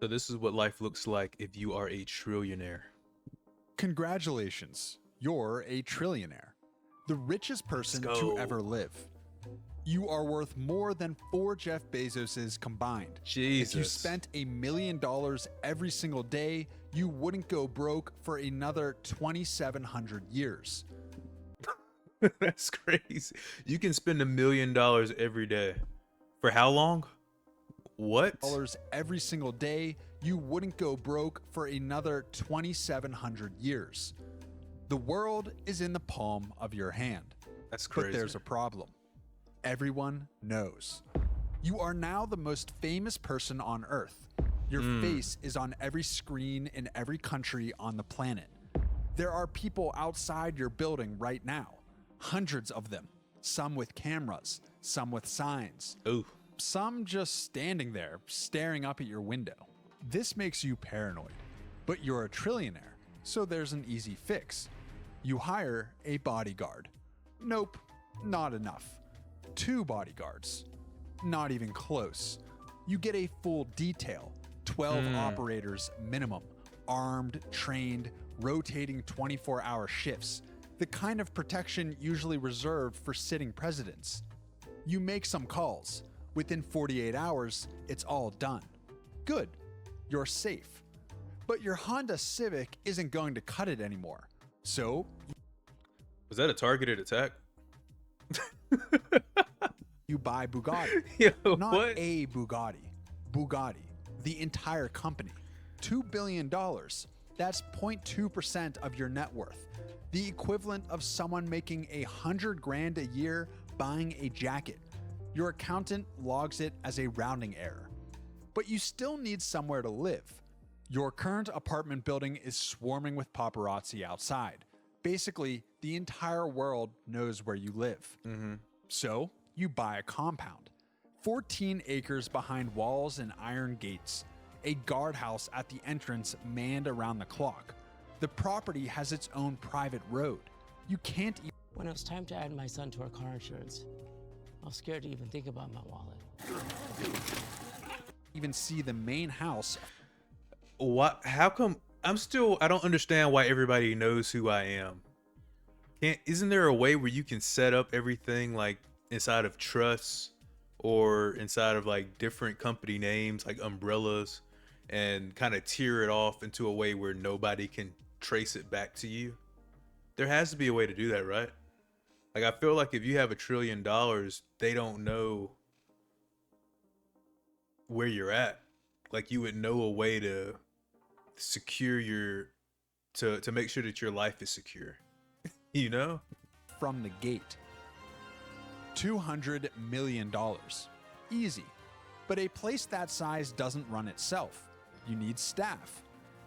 So this is what life looks like if you are a trillionaire. Congratulations, you're a trillionaire, the richest person to ever live. You are worth more than 4 Jeff Bezoses combined. Jesus. If you spent $1 million every single day, you wouldn't go broke for another 2,700 years. That's crazy. You can spend $1 million every day. For how long? What? Every single day, you wouldn't go broke for another 2,700 years. The world is in the palm of your hand. That's crazy. But there's a problem. Everyone knows. You are now the most famous person on Earth. Your face is on every screen in every country on the planet. There are people outside your building right now. Hundreds of them. Some with cameras, some with signs. Ooh. Some just standing there, staring up at your window. This makes you paranoid. But you're a trillionaire, so there's an easy fix. You hire a bodyguard. Nope, not enough. 2 bodyguards. Not even close. You get a full detail. 12 operators minimum. Armed, trained, rotating 24-hour shifts. The kind of protection usually reserved for sitting presidents. You make some calls. Within 48 hours, it's all done. Good. You're safe. But your Honda Civic isn't going to cut it anymore. So, Was that a targeted attack? you buy Bugatti. Yo, Not what? a Bugatti. Bugatti. The entire company. $2 billion. That's 0.2% of your net worth. The equivalent of someone making $100,000 a year buying a jacket. Your accountant logs it as a rounding error. But you still need somewhere to live. Your current apartment building is swarming with paparazzi outside. Basically, the entire world knows where you live. So, you buy a compound. 14 acres behind walls and iron gates. A guardhouse at the entrance manned around the clock. The property has its own private road. You can't When it was time to add my son to our car insurance, I was scared to even think about my wallet. even see the main house. What? How come? I don't understand why everybody knows who I am. Isn't there a way where you can set up everything like inside of trusts or inside of like different company names, like umbrellas, and kind of tier it off into a way where nobody can trace it back to you? There has to be a way to do that, right? Like, I feel like if you have $1 trillion, they don't know where you're at. Like, you would know a way to secure to make sure that your life is secure. You know? From the gate. $200 million. Easy. But a place that size doesn't run itself. You need staff.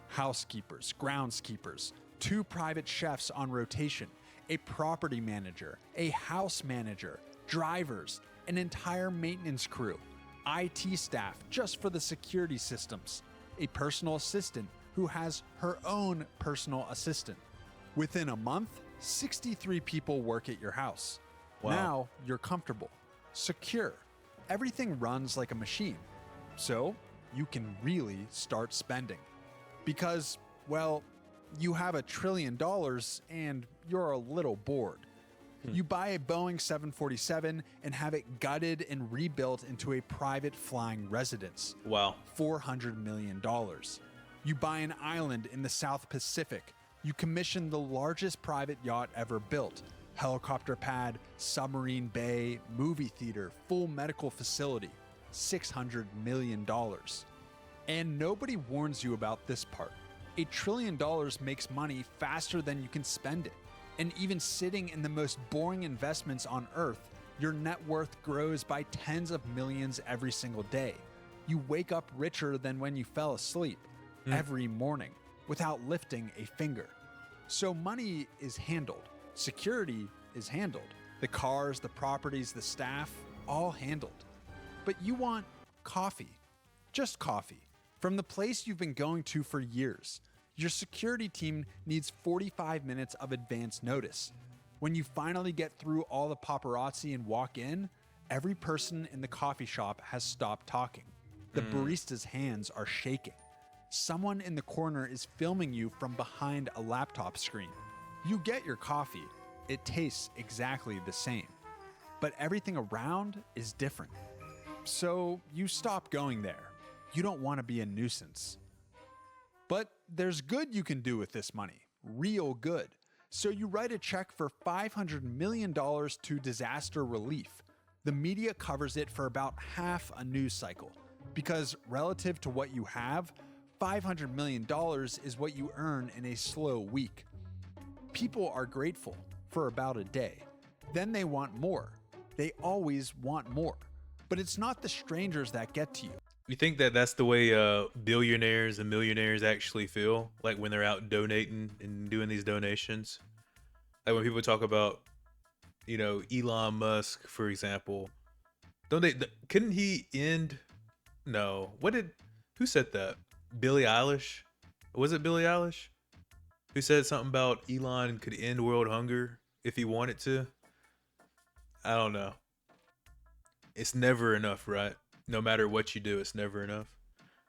Housekeepers, groundskeepers, 2 private chefs on rotation, a property manager, a house manager, drivers, an entire maintenance crew, IT staff just for the security systems, a personal assistant who has her own personal assistant. Within a month, 63 people work at your house. Wow. Now you're comfortable, secure. Everything runs like a machine. So you can really start spending. Because, well, you have $1 trillion and you're a little bored. You buy a Boeing 747 and have it gutted and rebuilt into a private flying residence. Wow. $400 million. You buy an island in the South Pacific. You commission the largest private yacht ever built. Helicopter pad, submarine bay, movie theater, full medical facility. $600 million. And nobody warns you about this part. $1 trillion makes money faster than you can spend it. And even sitting in the most boring investments on earth, your net worth grows by tens of millions every single day. You wake up richer than when you fell asleep every morning without lifting a finger. So money is handled. Security is handled. The cars, the properties, the staff, all handled. But you want coffee. Just coffee. From the place you've been going to for years. Your security team needs 45 minutes of advance notice. When you finally get through all the paparazzi and walk in, every person in the coffee shop has stopped talking. The barista's hands are shaking. Someone in the corner is filming you from behind a laptop screen. You get your coffee. It tastes exactly the same. But everything around is different. So you stop going there. You don't want to be a nuisance. But there's good you can do with this money. Real good. So you write a check for $500 million to disaster relief. The media covers it for about half a news cycle. Because relative to what you have, $500 million is what you earn in a slow week. People are grateful for about a day. Then they want more. They always want more. But it's not the strangers that get to you. You think that that's the way billionaires and millionaires actually feel? Like when they're out donating and doing these donations? Like when people talk about, you know, Elon Musk, for example. Couldn't he end? No. Who said that? Billie Eilish? Was it Billie Eilish? Who said something about Elon could end world hunger if he wanted to? I don't know. It's never enough, right? No matter what you do, it's never enough.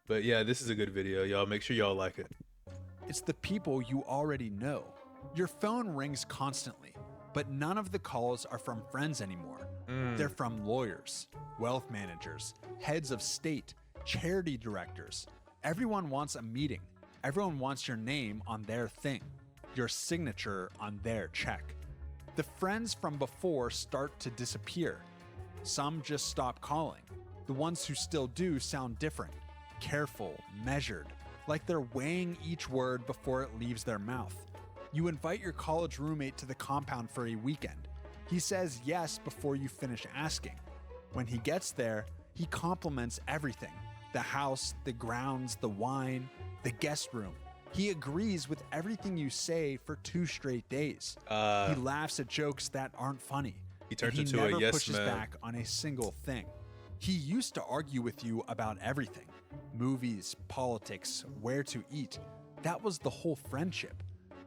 But yeah, this is a good video, y'all. Make sure y'all like it. It's the people you already know. Your phone rings constantly, but none of the calls are from friends anymore. They're from lawyers, wealth managers, heads of state, charity directors. Everyone wants a meeting. Everyone wants your name on their thing, your signature on their check. The friends from before start to disappear. Some just stop calling. The ones who still do sound different, careful, measured, like they're weighing each word before it leaves their mouth. You invite your college roommate to the compound for a weekend. He says yes before you finish asking. When he gets there, he compliments everything: the house, the grounds, the wine, the guest room. He agrees with everything you say for 2 straight days. He laughs at jokes that aren't funny. He turns and into a yes man. He never pushes back on a single thing. He used to argue with you about everything: movies, politics, where to eat. That was the whole friendship.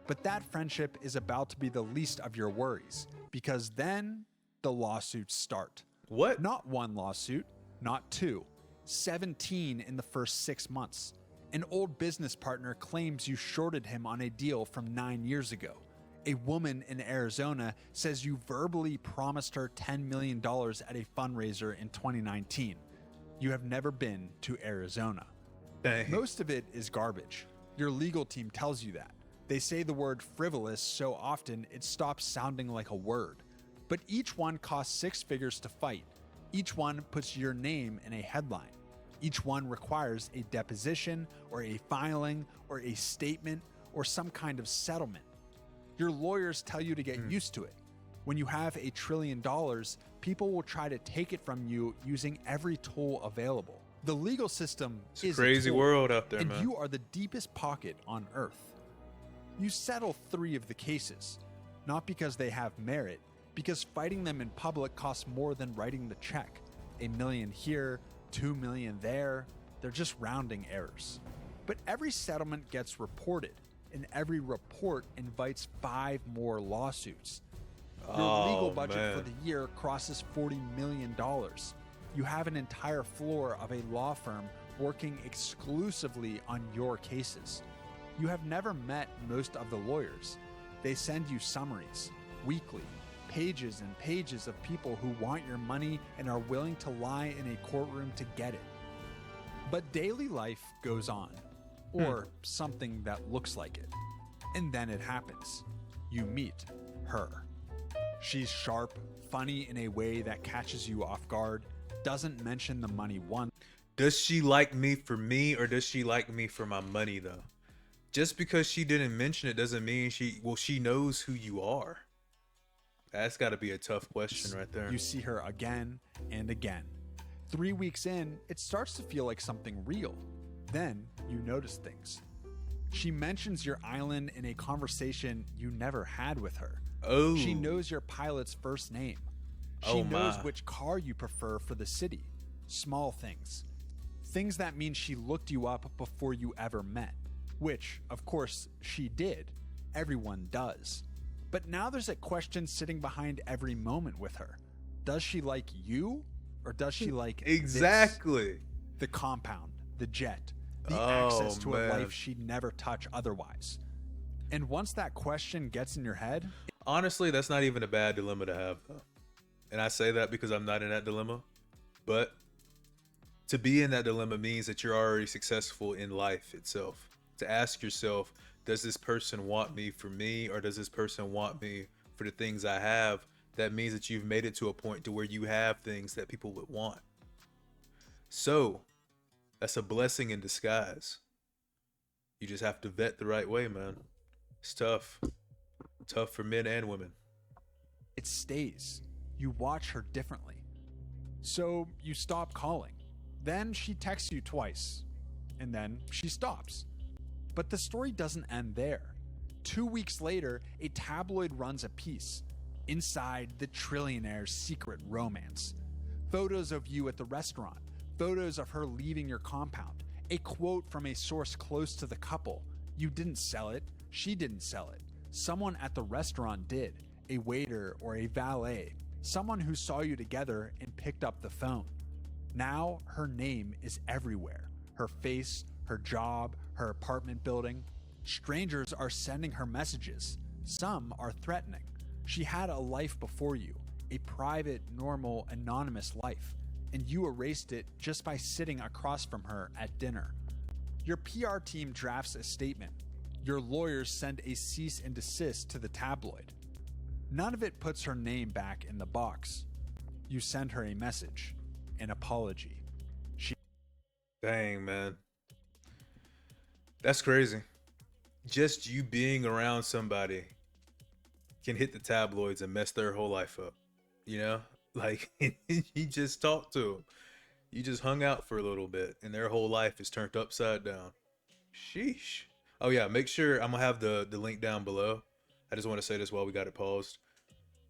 But that friendship is about to be the least of your worries, because then the lawsuits start. What? Not 1 lawsuit, not 2, 17 in the first 6 months. An old business partner claims you shorted him on a deal from 9 years ago. A woman in Arizona says you verbally promised her $10 million at a fundraiser in 2019. You have never been to Arizona. Dang. Most of it is garbage. Your legal team tells you that. They say the word frivolous so often it stops sounding like a word. But each one costs 6 figures to fight. Each one puts your name in a headline. Each one requires a deposition or a filing or a statement or some kind of settlement. Your lawyers tell you to get used to it. When you have $1 trillion, people will try to take it from you using every tool available. The legal system is a crazy world out there, and man. You are the deepest pocket on earth. You settle 3 of the cases, not because they have merit, because fighting them in public costs more than writing the check. $1 million here, $2 million there. They're just rounding errors. But every settlement gets reported, and every report invites 5 more lawsuits. Your legal budget for the year crosses $40 million. You have an entire floor of a law firm working exclusively on your cases. You have never met most of the lawyers. They send you summaries, weekly, pages and pages of people who want your money and are willing to lie in a courtroom to get it. But daily life goes on, or something that looks like it. And then it happens. You meet her. She's sharp, funny in a way that catches you off guard, doesn't mention the money once. Does she like me for me, or does she like me for my money, though? Just because she didn't mention it doesn't mean she knows who you are. That's got to be a tough question right there. You see her again and again. 3 weeks in, it starts to feel like something real. Then you notice things. She mentions your island in a conversation you never had with her. Oh. She knows your pilot's first name. She knows which car you prefer for the city. Small things. Things that mean she looked you up before you ever met. Which, of course, she did. Everyone does. But now there's a question sitting behind every moment with her. Does she like you, or does she like exactly this? The compound, the jet, the Oh, access to a man. life she'd never touch otherwise. And once that question gets in your head, Honestly, that's not even a bad dilemma to have, though. And I say that because I'm not in that dilemma. But to be in that dilemma means that you're already successful in life itself. To ask yourself, does this person want me for me, or does this person want me for the things I have? That means that you've made it to a point to where you have things that people would want. So that's a blessing in disguise. You just have to vet the right way, man. It's tough. Tough for men and women. it stays. You watch her differently. So you stop calling. Then she texts you twice. And then she stops. But the story doesn't end there. 2 weeks later, a tabloid runs a piece. Inside the Trillionaire's secret romance. Photos of you at the restaurant. Photos of her leaving your compound. A quote from a source close to the couple. You didn't sell it. She didn't sell it. Someone at the restaurant did. A waiter or a valet. Someone who saw you together and picked up the phone. Now her name is everywhere. Her face, her job, her apartment building. Strangers are sending her messages. Some are threatening. She had a life before you, a private, normal, anonymous life, and you erased it just by sitting across from her at dinner. Your PR team drafts a statement. Your lawyers send a cease and desist to the tabloid. None of it puts her name back in the box. You send her a message, an apology. Dang, man. That's crazy. Just you being around somebody can hit the tabloids and mess their whole life up. You know? Like, you just talked to them. You just hung out for a little bit and their whole life is turned upside down. Sheesh. Oh yeah, make sure, I'm gonna have the link down below. I just want to say this while we got it paused.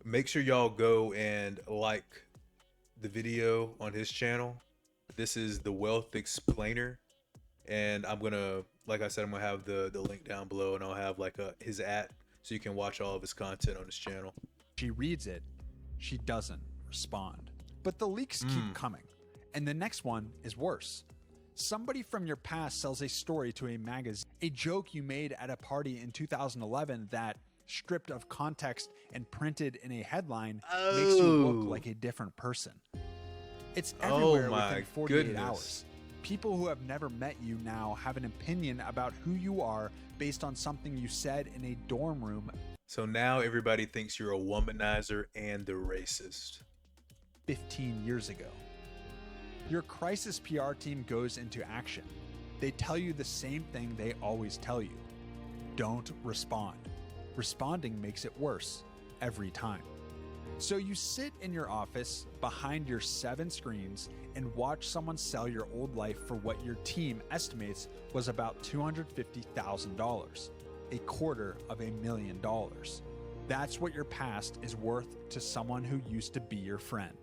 Make sure y'all go and like the video on his channel. This is the Wealth Explainer. And I'm gonna, like I said, I'm gonna have the link down below, and I'll have like his @ so you can watch all of his content on his channel. She reads it. She doesn't respond. But the leaks keep coming. And the next one is worse. Somebody from your past sells a story to a magazine. A joke you made at a party in 2011 that, stripped of context and printed in a headline, makes you look like a different person. It's everywhere within 48 hours. People who have never met you now have an opinion about who you are based on something you said in a dorm room. So now everybody thinks you're a womanizer and a racist. 15 years ago. Your crisis PR team goes into action. They tell you the same thing they always tell you. Don't respond. Responding makes it worse every time. So you sit in your office behind your 7 screens and watch someone sell your old life for what your team estimates was about $250,000, $250,000. That's what your past is worth to someone who used to be your friend.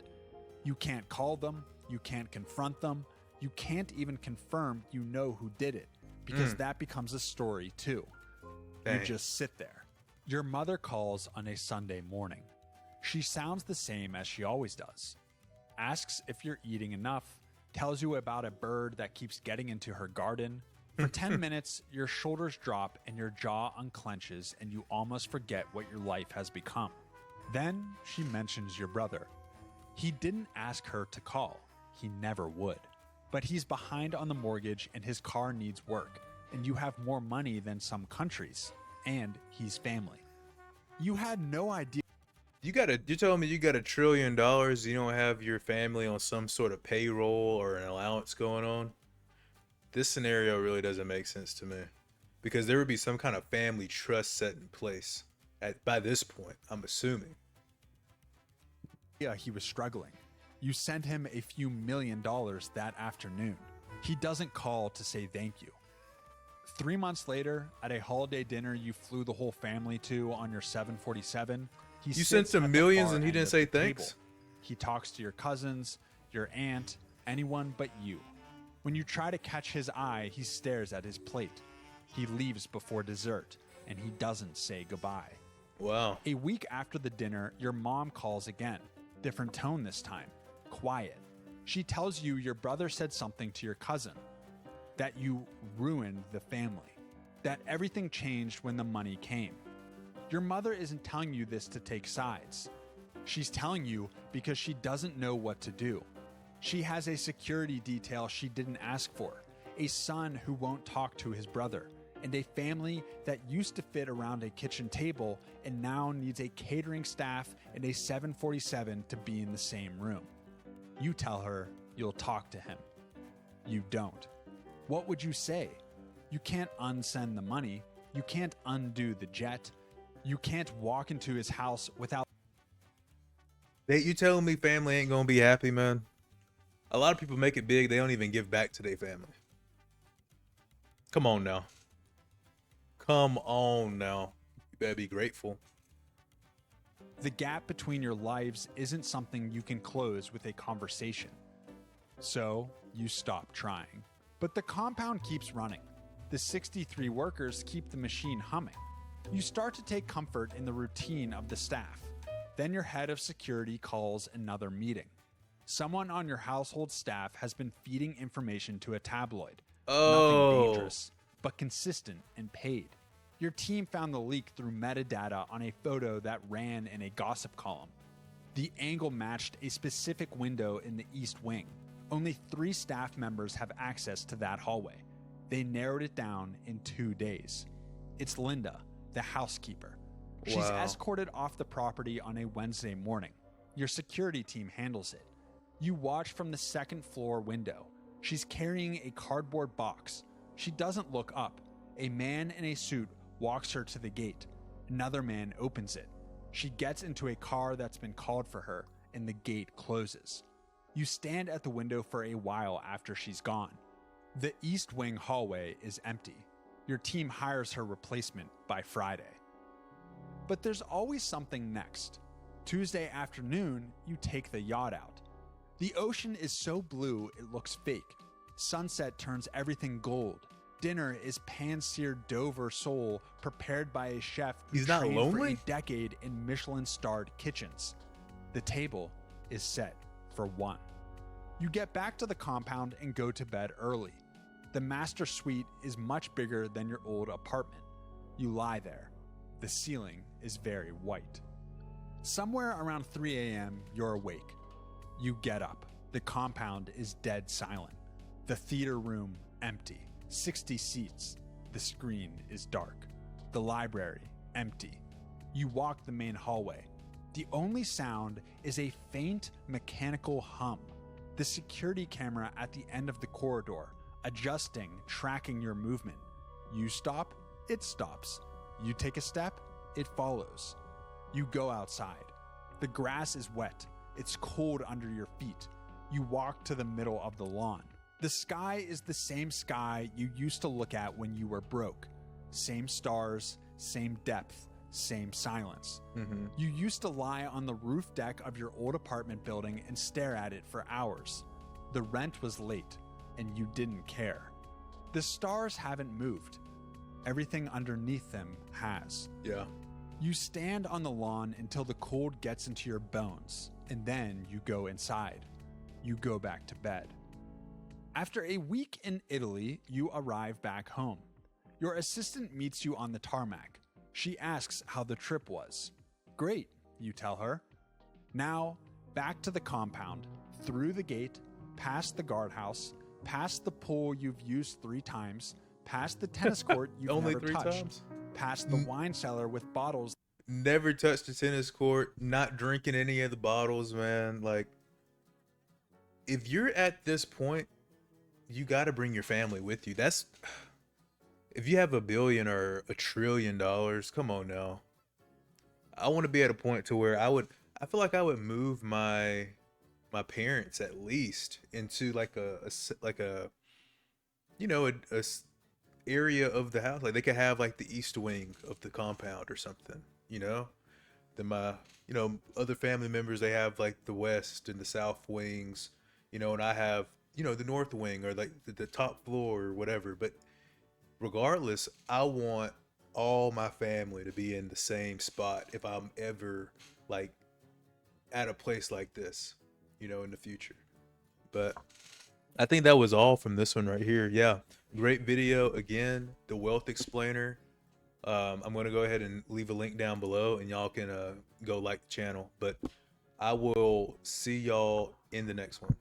You can't call them, you can't confront them, you can't even confirm you know who did it, because that becomes a story too. Dang. You just sit there. Your mother calls on a Sunday morning. She sounds the same as she always does. Asks if you're eating enough, tells you about a bird that keeps getting into her garden. For 10 minutes, your shoulders drop and your jaw unclenches and you almost forget what your life has become. Then she mentions your brother. He didn't ask her to call. He never would. But he's behind on the mortgage and his car needs work, and you have more money than some countries, and he's family. You had no idea. You're telling me you got $1 trillion, you don't have your family on some sort of payroll or an allowance going on? This scenario really doesn't make sense to me, because there would be some kind of family trust set in place by this point, I'm assuming. Yeah, he was struggling. You sent him a few $1 million that afternoon. He doesn't call to say thank you. 3 months later, at a holiday dinner you flew the whole family to on your 747, You sent some millions and he didn't say thanks? He talks to your cousins, your aunt, anyone but you. When you try to catch his eye, he stares at his plate. He leaves before dessert, and he doesn't say goodbye. Wow. A week after the dinner, your mom calls again. Different tone this time. Quiet. She tells you your brother said something to your cousin. that you ruined the family, that everything changed when the money came. Your mother isn't telling you this to take sides. She's telling you because she doesn't know what to do. She has a security detail she didn't ask for, a son who won't talk to his brother, and a family that used to fit around a kitchen table and now needs a catering staff and a 747 to be in the same room. You tell her you'll talk to him. You don't. What would you say? You can't unsend the money. You can't undo the jet. You can't walk into his house without... You telling me family ain't gonna be happy, man? A lot of people make it big. They don't even give back to their family. Come on now. Come on now. You better be grateful. The gap between your lives isn't something you can close with a conversation. So you stop trying. But the compound keeps running. The 63 workers keep the machine humming. You start to take comfort in the routine of the staff. Then your head of security calls another meeting. Someone on your household staff has been feeding information to a tabloid. Nothing dangerous, but consistent and paid. Your team found the leak through metadata on a photo that ran in a gossip column. The angle matched a specific window in the East Wing. Only 3 staff members have access to that hallway. They narrowed it down in 2 days. It's Linda, the housekeeper. She's escorted off the property on a Wednesday morning. Your security team handles it. You watch from the 2nd floor window. She's carrying a cardboard box. She doesn't look up. A man in a suit walks her to the gate. Another man opens it. She gets into a car that's been called for her, and the gate closes. You stand at the window for a while after she's gone. The East Wing hallway is empty. Your team hires her replacement by Friday. But there's always something next. Tuesday afternoon, you take the yacht out. The ocean is so blue it looks fake. Sunset turns everything gold. Dinner is pan-seared Dover sole prepared by a chef who trained for a decade in Michelin-starred kitchens. The table is set for 1. You get back to the compound and go to bed early. The master suite is much bigger than your old apartment. You lie there. The ceiling is very white. Somewhere around 3 a.m., you're awake. You get up. The compound is dead silent. The theater room empty. 60 seats. The screen is dark. The library empty. You walk the main hallway. The only sound is a faint mechanical hum. The security camera at the end of the corridor, adjusting, tracking your movement. You stop, it stops. You take a step, it follows. You go outside. The grass is wet. It's cold under your feet. You walk to the middle of the lawn. The sky is the same sky you used to look at when you were broke. Same stars, same depth, same silence. You used to lie on the roof deck of your old apartment building and stare at it for hours. The rent was late, and you didn't care. The stars haven't moved. Everything underneath them has. Yeah. You stand on the lawn until the cold gets into your bones, and then you go inside. You go back to bed. After a week in Italy, you arrive back home. Your assistant meets you on the tarmac. She asks how the trip was. Great, you tell her. Now, back to the compound, through the gate, past the guardhouse, past the pool you've used 3 times, past the tennis court you've Only never 3 touched, times? past the wine cellar with bottles. Never touched the tennis court, not drinking any of the bottles, man. Like, if you're at this point, you got to bring your family with you. That's, if you have $1 billion or $1 trillion, come on now. I want to be at a point to where I feel like I would move my parents at least into like a you know, a area of the house. Like they could have like the east wing of the compound or something, you know? Then my, you know, other family members, they have like the west and the south wings, you know, and I have, you know, the north wing or like the top floor or whatever. But regardless, I want all my family to be in the same spot if I'm ever like at a place like this, you know, in the future. But I think that was all from this one right here. Yeah. Great video again, the Wealth Explainer. I'm going to go ahead and leave a link down below, and y'all can go like the channel. But I will see y'all in the next one.